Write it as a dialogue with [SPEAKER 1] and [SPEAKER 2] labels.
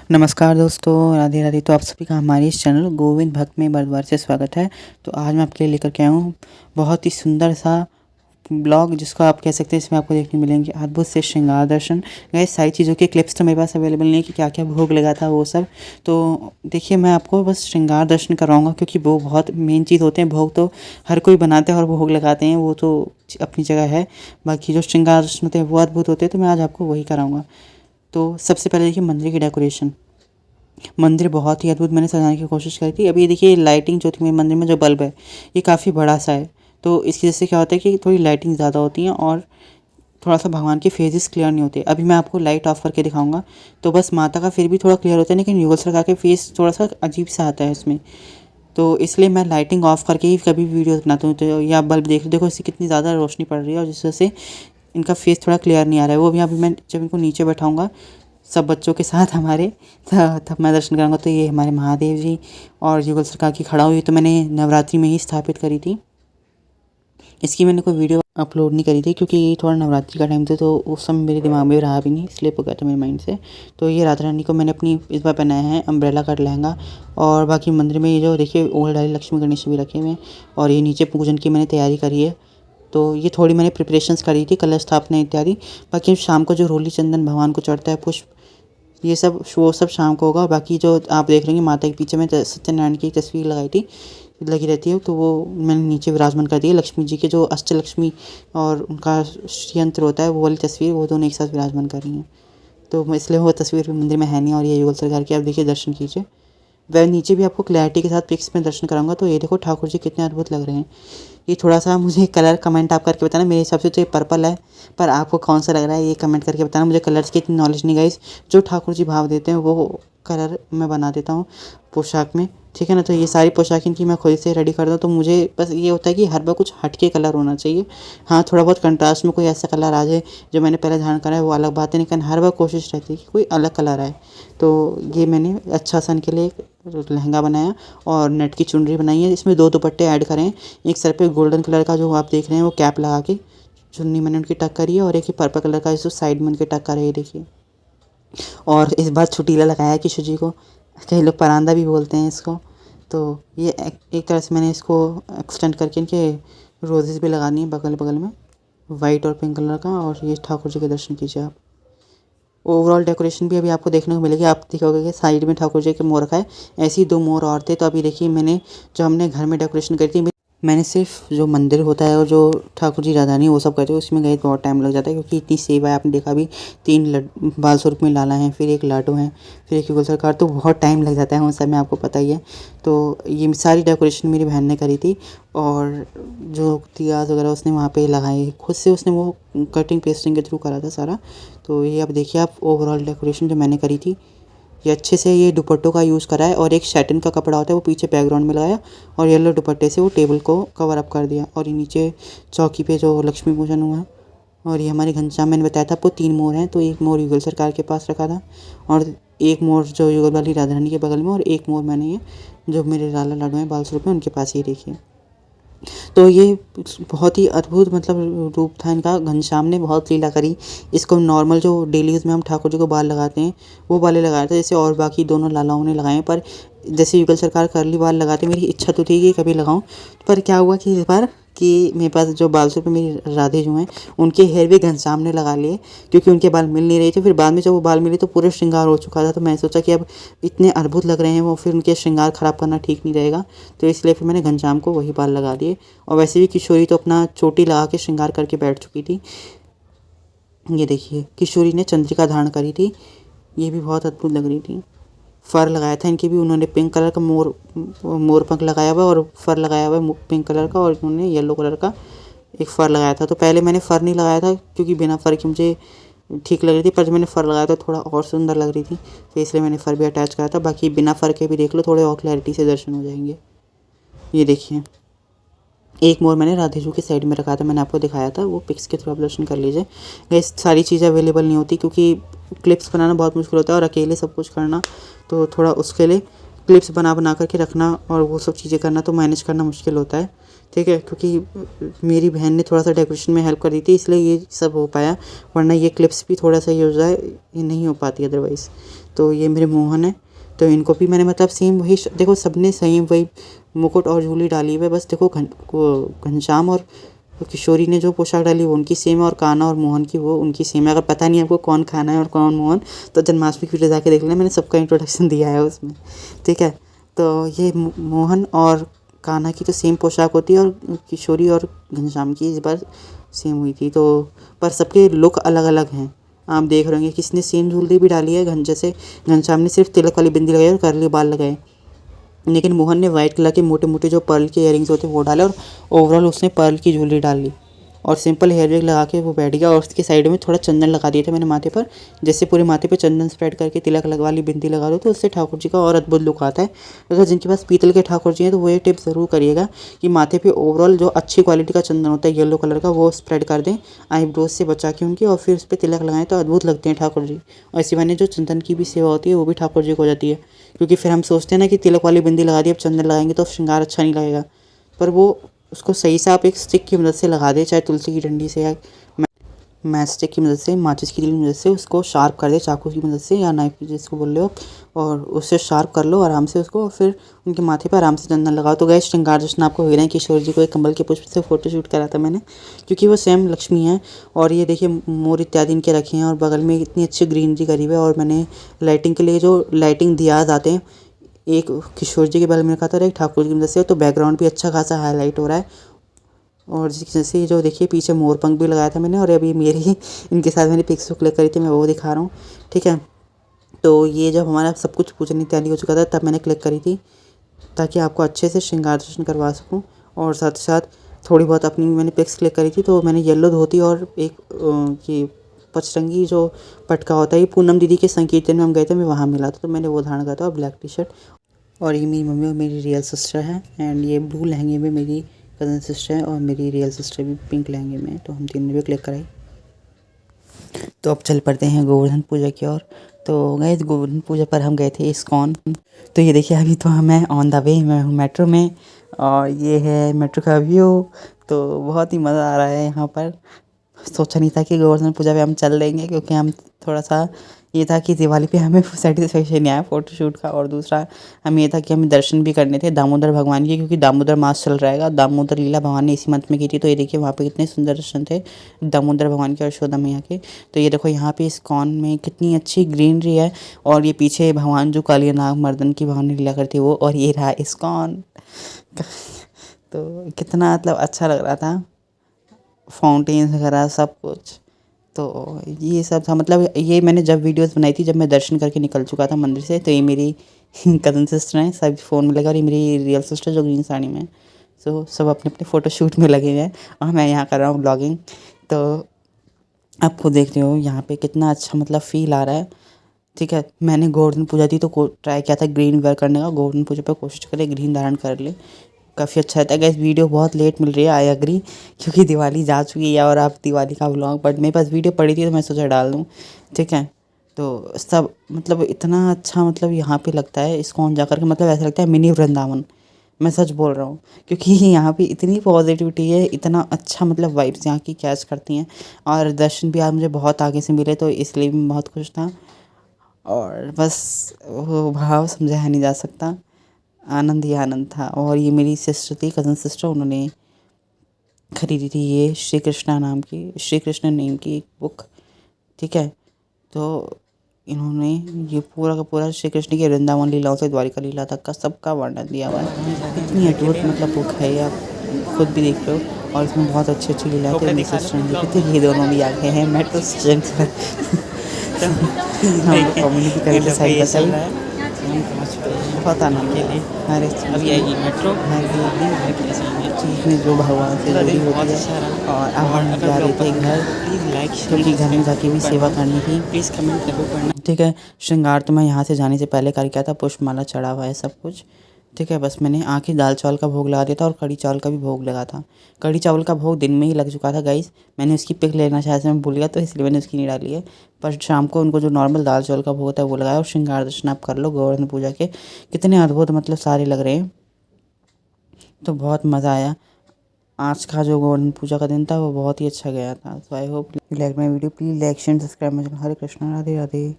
[SPEAKER 1] नमस्कार दोस्तों, राधे राधे। तो आप सभी का हमारे इस चैनल गोविंद भक्त में बार से स्वागत है। तो आज मैं आपके लिए लेकर के आया हूँ बहुत ही सुंदर सा ब्लॉग, जिसको आप कह सकते हैं इसमें आपको देखने मिलेंगे अद्भुत से श्रृंगार दर्शन। गाइस, सारी चीज़ों के क्लिप्स तो मेरे पास अवेलेबल नहीं है कि क्या क्या भोग लगा था वो सब। तो देखिए, मैं आपको बस श्रृंगार दर्शन कराऊंगा, क्योंकि वो बहुत मेन चीज़ होते हैं। भोग तो हर कोई बनाते हैं और भोग लगाते हैं, वो तो अपनी जगह है। बाकी जो श्रृंगार दर्शन होते हैं वो अद्भुत होते हैं, तो मैं आज आपको वही कराऊँगा। तो सबसे पहले देखिए मंदिर की डेकोरेशन। मंदिर बहुत ही अद्भुत मैंने सजाने की कोशिश करी थी। अभी ये देखिए लाइटिंग जो थी मेरे मंदिर में, जो बल्ब है ये काफ़ी बड़ा सा है। तो इसकी वजह से क्या होता है कि थोड़ी लाइटिंग ज़्यादा होती है और थोड़ा सा भगवान के फेसेस क्लियर नहीं होते। अभी मैं आपको लाइट ऑफ करके दिखाऊंगा, तो बस माता का फिर भी थोड़ा क्लियर होता है, लेकिन युगल सरकार के फेस थोड़ा सा अजीब सा आता है इसमें। तो इसलिए मैं लाइटिंग ऑफ करके ही कभी वीडियो बनाता हूँ। तो या बल्ब देखो इससे कितनी ज़्यादा रोशनी पड़ रही है, और जिस वजह से इनका फेस थोड़ा क्लियर नहीं आ रहा है। वो भी अभी मैं जब इनको नीचे बैठाऊंगा सब बच्चों के साथ हमारे, तब मैं दर्शन करूँगा। तो ये हमारे महादेव जी और युगल सरकार की खड़ा हुई, तो मैंने नवरात्रि में ही स्थापित करी थी। इसकी मैंने कोई वीडियो अपलोड नहीं करी थी, क्योंकि ये थोड़ा नवरात्रि का टाइम था, तो उस समय मेरे दिमाग में रहा भी नहीं, स्लिप हो गया था मेरे माइंड से। तो ये राधा रानी को मैंने अपनी इस बार पहनाया है अम्ब्रेला का लहंगा। और बाकी मंदिर में ये जो देखिए ओल्ड वाली लक्ष्मी गणेश भी रखे हुए हैं, और ये नीचे पूजन की मैंने तैयारी करी है। तो ये थोड़ी मैंने प्रिपरेशंस करी थी, कलश स्थापना इत्यादि। बाकी शाम को जो रोली चंदन भगवान को चढ़ता है, पुष्प, ये सब वो सब शाम को होगा। बाकी जो आप देख रहे हैं माता के पीछे में सत्यनारायण की तस्वीर लगाई थी, लगी रहती है, तो वो मैंने नीचे विराजमान कर दी है। लक्ष्मी जी के जो अष्टलक्ष्मी और उनका यंत्र होता है, वो वाली तस्वीर, वो दोनों एक साथ विराजमान कर रही हैं। तो इसलिए वो तस्वीर मंदिर में है नहीं, और ये युगल सरकार की आप देखिए, दर्शन कीजिए। वह नीचे भी आपको क्लैरिटी के साथ पिक्स में दर्शन कराऊंगा। तो ये देखो ठाकुर जी कितने अद्भुत लग रहे हैं। ये थोड़ा सा मुझे कलर कमेंट आप करके बताना। मेरे हिसाब से तो ये पर्पल है, पर आपको कौन सा लग रहा है ये कमेंट करके बताना। मुझे कलर्स की इतनी नॉलेज नहीं गाइस। जो ठाकुर जी भाव देते हैं वो कलर मैं बना देता हूँ पोशाक में, ठीक है ना। तो ये सारी पोशाक इनकी मैं खुद से रेडी करता हूँ। तो मुझे बस ये होता है कि हर बार कुछ हटके कलर होना चाहिए। हाँ, थोड़ा बहुत कंट्रास्ट में कोई ऐसा कलर आ जाए जो मैंने पहले धारण करा है, वो अलग बात है, लेकिन हर बार कोशिश रहती है कि कोई अलग कलर आए। तो ये मैंने अच्छा सा इनके लिए एक लहंगा बनाया और नेट की चुनरी बनाई है। इसमें 2 दुपट्टे ऐड करें। एक सर पे गोल्डन कलर का जो आप देख रहे हैं वो कैप लगा के चुन्नी मैंने उनकी टक करी है, और एक ही पर्पल कलर का जो साइड में उनके टक कर है, देखिए। और इस बार छुटीला लगाया है किशोर जी को, कई लोग परांदा भी बोलते हैं इसको। तो ये एक तरह से मैंने इसको एक्सटेंड करके इनके रोजेस भी लगानी है बगल बगल में, वाइट और पिंक कलर का। और ये ठाकुर जी के दर्शन कीजिए आप। ओवरऑल डेकोरेशन भी अभी आपको देखने को मिलेगी। आप देखोगे कि साइड में ठाकुर जी के मोर रखा है, ऐसे ही 2 मोर और थे। तो अभी देखिए मैंने जो हमने घर में डेकोरेशन करी थी, मैंने सिर्फ जो मंदिर होता है और जो ठाकुर जी राधा रानी वो सब करते हैं, उसमें गए बहुत टाइम लग जाता है, क्योंकि इतनी सेवा है। आपने देखा भी 3 बाल स्वरूप में लाला हैं, फिर एक लाडो हैं, फिर एक युगल सरकार, तो बहुत टाइम लग जाता है उन सब में, आपको पता ही है। तो ये सारी डेकोरेशन मेरी बहन ने करी थी, और जो दियाज वगैरह उसने वहाँ पे लगाए खुद से, उसने वो कटिंग पेस्टिंग के थ्रू करा था सारा। तो ये अब देखिए आप ओवरऑल डेकोरेशन जो मैंने करी थी, ये अच्छे से ये दुपट्टों का यूज़ करा है, और एक सैटिन का कपड़ा होता है वो पीछे बैकग्राउंड में लगाया, और येलो दुपट्टे से वो टेबल को कवर अप कर दिया। और ये नीचे चौकी पे जो लक्ष्मी पूजन हुआ। और ये हमारे घनश्याम, मैंने बताया था आपको 3 मोर हैं। तो एक मोर युगल सरकार के पास रखा था, और एक मोर जो युगल वाली राधा रानी के बगल में, और एक मोर मैंने ये जो मेरे लाला लाडो हैं बाल स्वरूप में, उनके पास ही देखिए। तो ये बहुत ही अद्भुत मतलब रूप था इनका। घनश्याम ने बहुत लीला करी। इसको नॉर्मल जो डेली यूज़ में हम ठाकुर जी को बाल लगाते हैं वो बालें लगाया था, जैसे और बाकी दोनों लालाओं ने लगाए। पर जैसे युगल सरकार कर्ली बाल लगाते, मेरी इच्छा तो थी कि कभी लगाऊं, पर क्या हुआ कि इस बार कि मेरे पास जो बाल सूप मेरी राधे जो हैं, उनके हेयर भी घनश्याम ने लगा लिए, क्योंकि उनके बाल मिल नहीं रहे थे। फिर बाद में जब वो बाल मिले तो पूरे श्रृंगार हो चुका था। तो मैंने सोचा कि अब इतने अद्भुत लग रहे हैं वो, फिर उनके श्रृंगार ख़राब करना ठीक नहीं रहेगा। तो इसलिए फिर मैंने घनश्याम को वही बाल लगा दिए। और वैसे भी किशोरी तो अपना चोटी लगा के श्रृंगार करके बैठ चुकी थी। ये देखिए किशोरी ने चंद्रिका धारण करी थी, ये भी बहुत अद्भुत लग रही थी। फ़र लगाया था इनके भी, उन्होंने पिंक कलर का मोर पंख लगाया हुआ, और फ़र लगाया हुआ है पिंक कलर का, और उन्होंने येलो कलर का एक फ़र लगाया था। तो पहले मैंने फ़र नहीं लगाया था, क्योंकि बिना फ़र के मुझे ठीक लग रही थी, पर जब मैंने फ़र लगाया था थोड़ा और सुंदर लग रही थी, तो इसलिए मैंने फ़र भी अटैच करा था। बाकी बिना फ़र के भी देख लो, थोड़े और क्लैरिटी से दर्शन हो जाएंगे। ये देखिए एक मोर मैंने राधे जी के साइड में रखा था, मैंने आपको दिखाया था, वो पिक्स के थ्रू आप दर्शन कर लीजिए। ये सारी चीज़ें अवेलेबल नहीं होती, क्योंकि क्लिप्स बनाना बहुत मुश्किल होता है, और अकेले सब कुछ करना तो थोड़ा उसके लिए क्लिप्स बना करके रखना और वो सब चीज़ें करना तो मैनेज करना मुश्किल होता है, ठीक है। क्योंकि मेरी बहन ने थोड़ा सा डेकोरेशन में हेल्प कर दी थी, इसलिए ये सब हो पाया, वरना ये क्लिप्स भी थोड़ा सा ये हो जाए, ये नहीं हो पाती अदरवाइज़। तो ये मेरे मोहन है। तो इनको भी मैंने मतलब सेम वही देखो सबने सेम वही मुकुट और झूली डाली हुई है। बस देखो घनश्याम और किशोरी ने जो पोशाक डाली वो उनकी सेम है और कान्हा और मोहन की वो उनकी सेम है। अगर पता नहीं आपको कौन कान्हा है और कौन मोहन तो जन्माष्टमी की वीडियो जाके देख लेना, मैंने सबका इंट्रोडक्शन दिया है उसमें, ठीक है। तो ये मोहन और कान्हा की तो सेम पोशाक होती है और किशोरी और घनश्याम की इस बार सेम हुई थी। तो पर सबके लुक अलग अलग हैं, आप देख रहे होंगे। किसने सेम ज्वेलरी भी डाली है, जैसे घनश्याम ने सिर्फ तिलक वाली बिंदी लगाई और करली बाल लगाए, लेकिन मोहन ने वाइट कलर के मोटे मोटे जो पर्ल के इयरिंग्स होते हैं वो डाले और ओवरऑल उसने पर्ल की ज्वेलरी डाल ली और सिंपल हेयर वेग लगा के वो बैठ गया। और उसके साइड में थोड़ा चंदन लगा दिया था मैंने माथे पर, जैसे पूरे माथे पे चंदन स्प्रेड करके तिलक लगवा ली, बिंदी लगा दो तो उससे ठाकुर जी का और अद्भुत लुक आता है। अगर जिनके पास पीतल के ठाकुर जी हैं तो वो ये टिप ज़रूर करिएगा कि माथे पे ओवरऑल जो अच्छी क्वालिटी का चंदन होता है येलो कलर का वो स्प्रेड कर दें आईब्रोज से बचा के उनकी, और फिर उस पर तिलक लगाएं तो अद्भुत लगते हैं ठाकुर जी। और इसी बहाने जो चंदन की भी सेवा होती है वो भी ठाकुर जी को हो जाती है, क्योंकि फिर हम सोचते हैं ना कि तिलक वाली बिंदी लगा दी अब चंदन लगाएंगे तो श्रृंगार अच्छा नहीं लगेगा, पर वो उसको सही से आप एक स्टिक की मदद से लगा दें, चाहे तुलसी की डंडी से या मैच स्टिक की मदद से, माचिस की तीली की मदद से उसको शार्प कर दे, चाकू की मदद से या नाइफ जिसको बोल रहे हो, और उससे शार्प कर लो आराम से उसको, और फिर उनके माथे पर आराम से चंदन लगाओ। तो गए श्रृंगार जश्न आपको हो रहे हैं। किशोर जी को एक कमल के पुष्प से फोटो शूट करा था मैंने, क्योंकि वो सेम लक्ष्मी है। और ये देखिए मोर इत्यादि इनके रखे हैं और बगल में इतनी अच्छी ग्रीनरी करी हुई है। और मैंने लाइटिंग के लिए जो लाइटिंग दियाज आते हैं, एक किशोर जी के बारे में रखा था और एक ठाकुर जी की मदद से, तो बैकग्राउंड भी अच्छा खासा हाईलाइट हो रहा है। और जैसे जो देखिए पीछे मोर पंख भी लगाया था मैंने, और अभी मेरी ही इनके साथ मैंने पिक्स क्लिक करी थी, मैं वो दिखा रहा हूँ, ठीक है। तो ये जब हमारा सब कुछ पूजन इत्यादि हो चुका था तब मैंने क्लिक करी थी, ताकि आपको अच्छे से श्रृंगार दर्शन करवा सकूँ। और साथ ही साथ थोड़ी बहुत अपनी मैंने पिक्स क्लिक करी थी। तो मैंने येलो धोती और एक ये पचरंगी जो पटका होता है, ये पूनम दीदी के संकीर्तन में हम गए थे, मैं वहाँ मिला था तो मैंने वो धारण करा था, और ब्लैक टी शर्ट। और ये मेरी मम्मी और मेरी रियल सिस्टर है, एंड ये ब्लू लहंगे में मेरी कज़न सिस्टर है, और मेरी रियल सिस्टर भी पिंक लहंगे में है। तो हम तीनों भी क्लिक कराई। तो अब चल पड़ते हैं गोवर्धन पूजा की ओर। तो गए गोवर्धन पूजा पर हम गए थे इस्कॉन। तो ये देखिए अभी तो मैं ऑन द वे, मैं हूँ मेट्रो में, और ये है मेट्रो का व्यू। तो बहुत ही मज़ा आ रहा है यहाँ पर। सोचा नहीं था कि गोवर्धन पूजा पे हम चल देंगे, क्योंकि हम थोड़ा सा ये था कि दिवाली पे हमें सेटिस्फेक्शन नहीं आया फ़ोटोशूट का, और दूसरा हमें ये था कि हमें दर्शन भी करने थे दामोदर भगवान के, क्योंकि दामोदर मास चल रहेगा। दामोदर लीला भगवान ने इसी मंथ में की थी। तो ये देखिए वहाँ पे कितने सुंदर दर्शन थे दामोदर भगवान के और यशोदा मैया के। तो ये देखो यहाँ पे इस्कॉन में कितनी अच्छी ग्रीनरी है, और ये पीछे भगवान जो कालिया नाग मर्दन की भगवान ने लीला करती है वो, और ये रहा इस्कॉन। तो कितना मतलब अच्छा लग रहा था, फाउंटेन्स वगैरह सब कुछ। तो ये सब था, मतलब ये मैंने जब वीडियोस बनाई थी जब मैं दर्शन करके निकल चुका था मंदिर से। तो ये मेरी कज़न सिस्टर हैं, सब फ़ोन में लगा, और ये मेरी रियल सिस्टर जो ग्रीन साड़ी में है। सो सब अपने अपने फ़ोटो शूट में लगे हुए हैं, और मैं यहाँ कर रहा हूँ ब्लॉगिंग। तो आप खुद देख रहे हो यहाँ पे कितना अच्छा मतलब फ़ील आ रहा है, ठीक है। मैंने गोवर्धन पूजा थी तो ट्राई किया था ग्रीन वेयर करने का, गोवर्धन पूजा पर कोशिश करें ग्रीन धारण कर ले, काफ़ी अच्छा रहता है। गाइस वीडियो बहुत लेट मिल रही है, आई एग्री, क्योंकि दिवाली जा चुकी है और अब दिवाली का व्लॉग, बट मेरे पास वीडियो पड़ी थी तो मैं सोचा डाल दूँ, ठीक है। तो सब मतलब इतना अच्छा मतलब यहाँ पे लगता है इस्कॉन जाकर के, मतलब ऐसा लगता है मिनी वृंदावन, मैं सच बोल रहा हूँ। क्योंकि यहाँ पे इतनी पॉजिटिविटी है, इतना अच्छा मतलब वाइब्स यहाँ की कैच करती हैं, और दर्शन भी आज मुझे बहुत आगे से मिले तो इसलिए भी मैं बहुत खुश था। और बस वो भाव समझाया नहीं जा सकता, आनंद ही आनंद था। और ये मेरी सिस्टर थी, कज़न सिस्टर, उन्होंने खरीदी थी ये श्री कृष्णा नाम की, श्री कृष्ण नेम की एक बुक, ठीक है। तो इन्होंने ये पूरा का पूरा श्री कृष्ण की वृंदावन लीलाओं से द्वारिका लीला तक का सबका वर्णन दिया हुआ है। इतनी अटूट मतलब बुक है ये, आप खुद भी देख रहे हो, और इसमें बहुत अच्छी अच्छी लीलाएँ थी। मेरी सिस्टर ने लिखी थी, ये दोनों भी आ गए हैं मेट्रो स्टेशन पर। हम लोग कम्युनिटी करेंगे साइड बाई साइड, बहुत आनंद के लिए हर एक चीज़
[SPEAKER 2] अभी आएगी मेट्रो
[SPEAKER 1] हर एक चीज़ में जो भगवान से जुड़ी होती है। और अब हम जा रहे थे घर,
[SPEAKER 2] प्लीज़ लाइक
[SPEAKER 1] क्योंकि घर में जाके भी सेवा करनी थी,
[SPEAKER 2] प्लीज़ कमेंट जरूर करना।
[SPEAKER 1] ठीक है। श्रृंगार तो मैं यहाँ से जाने से पहले कर किया था, पुष्पमाला चढ़ा हुआ है सब कुछ, ठीक है। बस मैंने आखिर दाल चावल का भोग लगा दिया था, और कढ़ी चावल का भी भोग लगा था। कढ़ी चावल का भोग दिन में ही लग चुका था गाइस, मैंने उसकी पिक लेना शायद से मैं भूल गया, तो इसलिए मैंने उसकी नहीं डाली है। पर शाम को उनको जो नॉर्मल दाल चावल का भोग होता है वो लगाया। और श्रृंगार दर्शन आप कर लो गोवर्धन पूजा के, कितने अद्भुत मतलब सारे लग रहे हैं। तो बहुत मज़ा आया। आज का जो गोवर्धन पूजा का दिन था वो बहुत ही अच्छा गया था। So I hope like my video, please like share subscribe my channel. Hare Krishna, Radhe Radhe.